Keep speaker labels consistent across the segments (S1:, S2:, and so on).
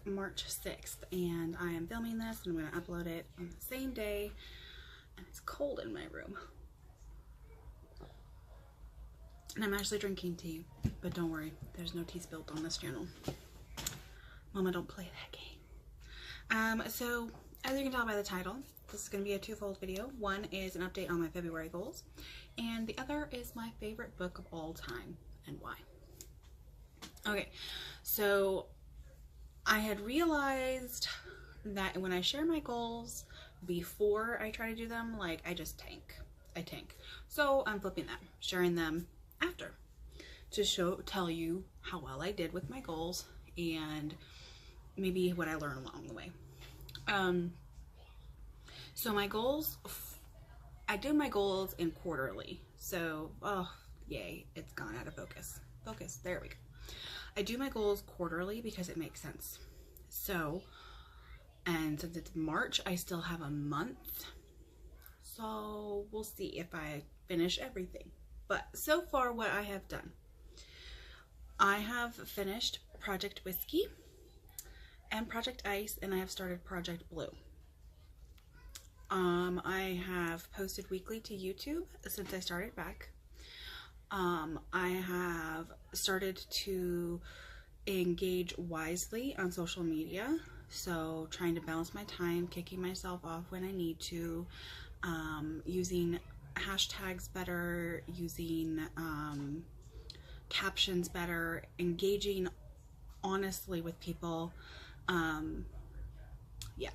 S1: March 6th, and I am filming this and I'm going to upload it on the same day, and it's cold in my room. And I'm actually drinking tea, but don't worry, there's no tea spilled on this channel. Mama, don't play that game. So, as you can tell by the title, this is going to be a twofold video. One is an update on my February goals, and the other is my favorite book of all time and why. Okay, so I had realized that when I share my goals before I try to do them, like, I just tank. I tank. So I'm flipping them, sharing them after to tell you how well I did with my goals and maybe what I learned along the way. So my goals, I do my goals in quarterly. So, oh, yay, it's gone out of focus. Focus, there we go. I do my goals quarterly because it makes sense. So, and since it's March, I still have a month. So we'll see if I finish everything. But so far what I have done, I have finished Project Whiskey and Project Ice, and I have started Project Blue. I have posted weekly to YouTube since I started back. I have started to engage wisely on social media, so trying to balance my time, kicking myself off when I need to, using hashtags better, using captions better, engaging honestly with people. Yeah.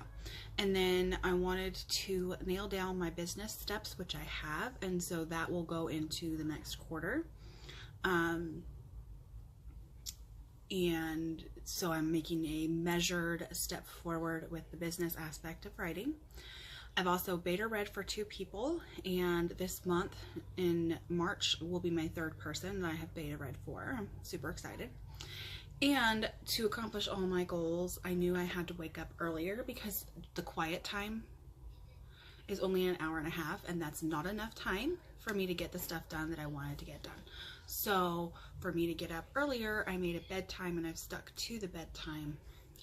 S1: And then I wanted to nail down my business steps, which I have, and so that will go into the next quarter. And so I'm making a measured step forward with the business aspect of writing. I've also beta read for 2 people, and this month in March will be my 3rd person that I have beta read for. I'm super excited. And to accomplish all my goals, I knew I had to wake up earlier because the quiet time is only an hour and a half, and that's not enough time for me to get the stuff done that I wanted to get done. So for me to get up earlier, I made a bedtime, and I've stuck to the bedtime.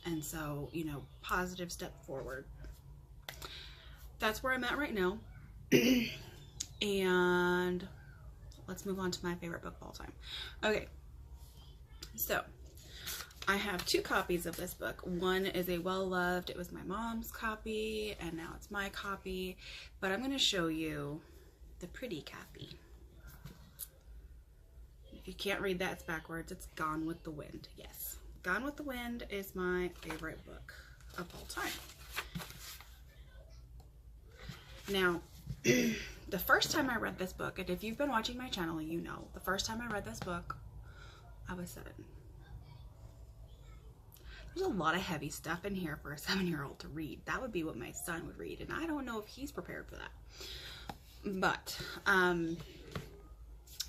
S1: And so, you know, positive step forward. That's where I'm at right now. And let's move on to my favorite book of all time. Okay, so I have 2 copies of this book. One is a well-loved, it was my mom's copy, and now it's my copy. But I'm going to show you the pretty copy. If you can't read that, it's backwards. It's Gone with the Wind. Yes, Gone with the Wind is my favorite book of all time. Now, the first time I read this book, and if you've been watching my channel, you know, the first time I read this book, I was 7. There's a lot of heavy stuff in here for a 7-year-old to read. That would be what my son would read, and I don't know if he's prepared for that. But,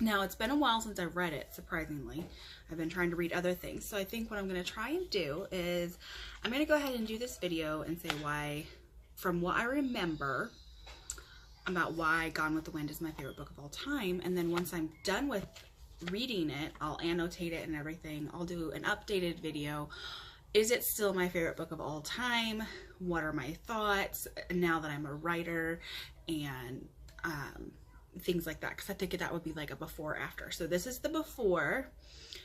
S1: now it's been a while since I've read it, surprisingly. I've been trying to read other things. So I think what I'm going to try and do is, I'm going to go ahead and do this video and say why, from what I remember, about why Gone with the Wind is my favorite book of all time. And then once I'm done with reading it, I'll annotate it and everything. I'll do an updated video. Is it still my favorite book of all time? What are my thoughts now that I'm a writer? And things like that, because I think that would be like a before after. So this is the before,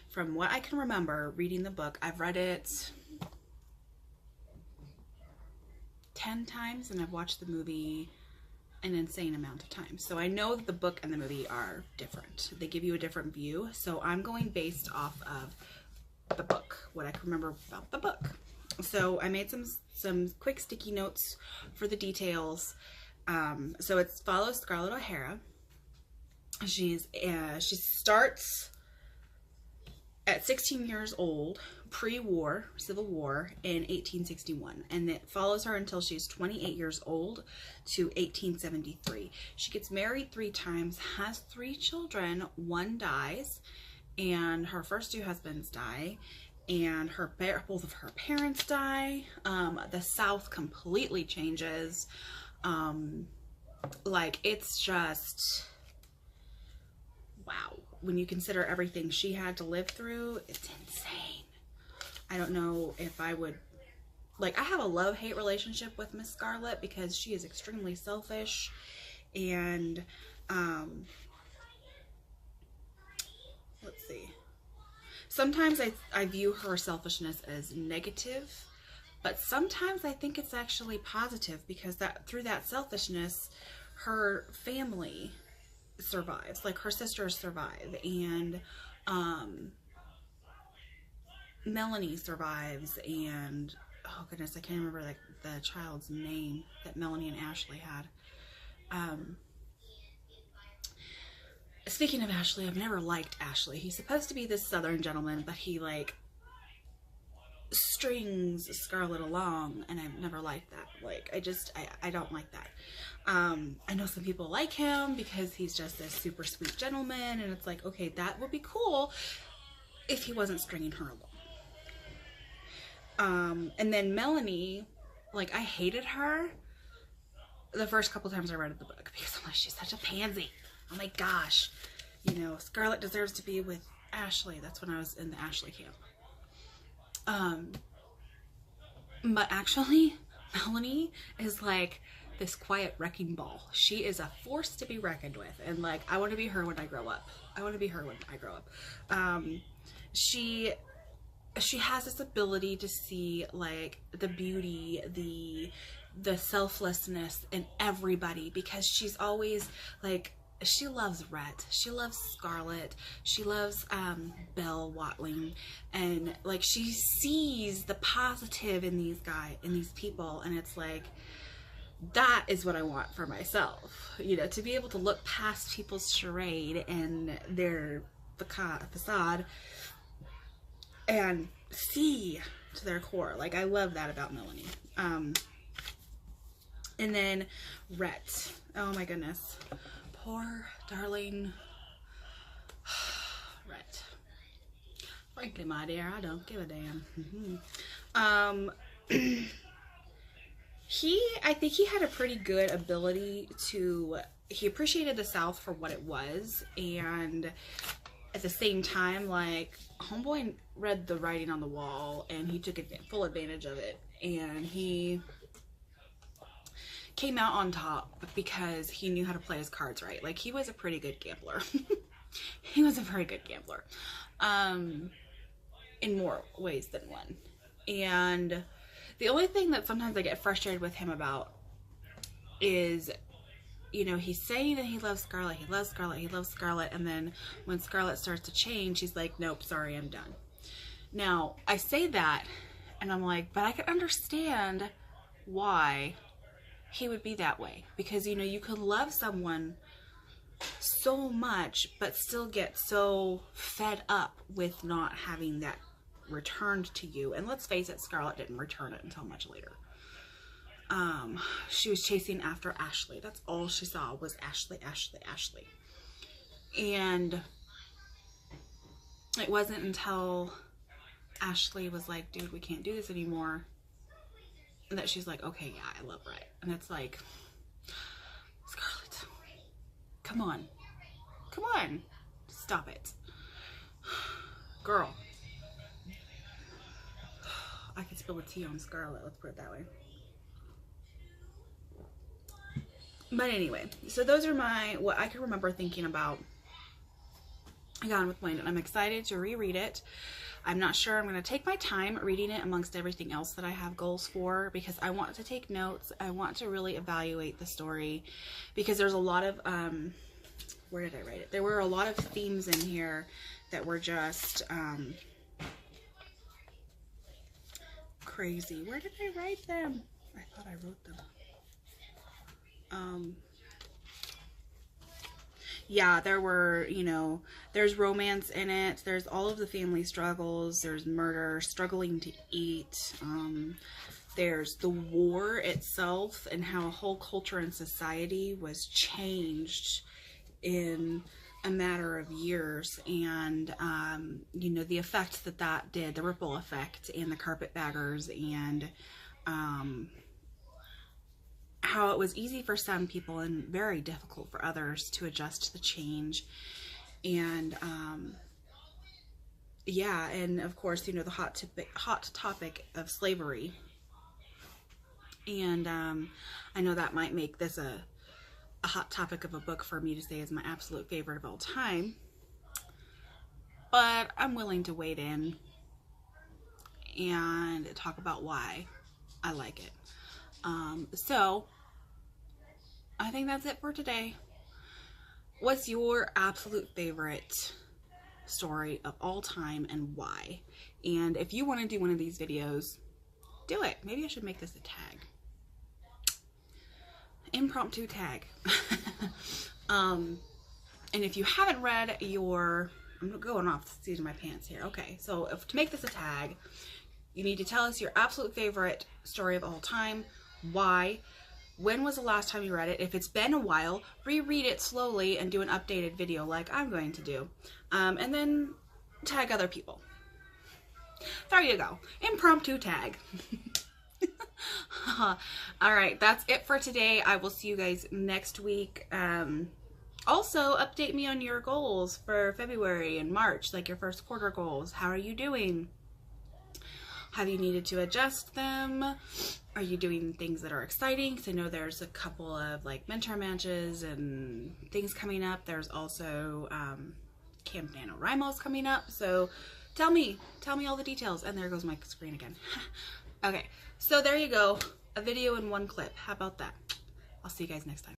S1: from what I can remember reading the book. I've read it 10 times, and I've watched the movie an insane amount of times. So I know that the book and the movie are different. They give you a different view. So I'm going based off of the book, what I can remember about the book. So I made some quick sticky notes for the details. So it follows Scarlett O'Hara. She starts at 16 years old, pre-war, Civil War, in 1861, and it follows her until she's 28 years old to 1873. She gets married 3 times, has 3 children, 1 dies, and her first 2 husbands die, and both of her parents die. The South completely changes. Like, it's just, wow. When you consider everything she had to live through, it's insane. I don't know if I would, like, I have a love-hate relationship with Miss Scarlet because she is extremely selfish, and, let's see. Sometimes I view her selfishness as negative, but sometimes I think it's actually positive, because through that selfishness, her family survives. Like, her sisters survive, and Melanie survives, and oh goodness, I can't remember like the child's name that Melanie and Ashley had. Speaking of Ashley, I've never liked Ashley. He's supposed to be this Southern gentleman, but he like strings Scarlet along, and I've never liked that. Like, I don't like that. I know some people like him because he's just this super sweet gentleman, and it's like, okay, that would be cool if he wasn't stringing her along. And then Melanie, like, I hated her the first couple times I read the book, because I'm like, she's such a pansy. Oh my gosh, you know, Scarlet deserves to be with Ashley. That's when I was in the Ashley camp. But actually, Melanie is like this quiet wrecking ball. She is a force to be reckoned with, and like, I want to be her when I grow up. I want to be her when I grow up. She has this ability to see like the beauty, the selflessness in everybody, because she's always like, she loves Rhett, she loves Scarlet, she loves Belle Watling, and like, she sees the positive in these people, and it's like, that is what I want for myself, you know, to be able to look past people's charade and their facade and see to their core. Like, I love that about Melanie. And then Rhett, oh my goodness, poor darling Rhett. Frankly, my dear, I don't give a damn. I think he had a pretty good ability to, he appreciated the South for what it was, and at the same time, like, homeboy read the writing on the wall, and he took full advantage of it, and he came out on top because he knew how to play his cards right. Like, he was a pretty good gambler. He was a very good gambler, in more ways than one. And the only thing that sometimes I get frustrated with him about is, you know, he's saying that he loves Scarlet, he loves Scarlet, he loves Scarlet, and then when Scarlet starts to change, he's like, nope, sorry, I'm done. Now, I say that, and I'm like, but I can understand why he would be that way. Because, you know, you can love someone so much, but still get so fed up with not having that returned to you. And let's face it, Scarlet didn't return it until much later. She was chasing after Ashley. That's all she saw was Ashley, Ashley, Ashley. And it wasn't until Ashley was like, dude, we can't do this anymore, that she's like, okay, yeah, I love Rhett. And it's like, Scarlet, come on, stop it, girl. I could spill the tea on Scarlet, let's put it that way. But anyway, so those are what I can remember thinking about Gone with Wind, and I'm excited to reread it. I'm not sure I'm going to take my time reading it amongst everything else that I have goals for, because I want to take notes. I want to really evaluate the story, because there's a lot of, where did I write it? There were a lot of themes in here that were just, crazy. Where did I write them? I thought I wrote them. Yeah, there were, you know, there's romance in it. There's all of the family struggles. There's murder, struggling to eat. There's the war itself and how a whole culture and society was changed in a matter of years, and you know, the effect that that did, the ripple effect, and the carpetbaggers, and how it was easy for some people and very difficult for others to adjust to the change. And yeah, and of course, you know, the hot topic of slavery. And I know that might make this a hot topic of a book for me to say is my absolute favorite of all time, but I'm willing to wade in and talk about why I like it. So I think that's it for today. What's your absolute favorite story of all time and why? And if you want to do one of these videos, do it. Maybe I should make this a tag. Impromptu tag. And if you haven't read your, I'm going off the seat of my pants here. Okay, so to make this a tag, you need to tell us your absolute favorite story of all time, why, when was the last time you read it. If it's been a while, reread it slowly and do an updated video like I'm going to do. And then tag other people. There you go. Impromptu tag. All right, that's it for today. I will see you guys next week. Also, update me on your goals for February and March, like your first quarter goals. How are you doing? Have you needed to adjust them? Are you doing things that are exciting? Because I know there's a couple of like mentor matches and things coming up. There's also Camp NaNoWriMo's coming up. So tell me all the details. And there goes my screen again. Okay, so there you go. A video in one clip. How about that? I'll see you guys next time.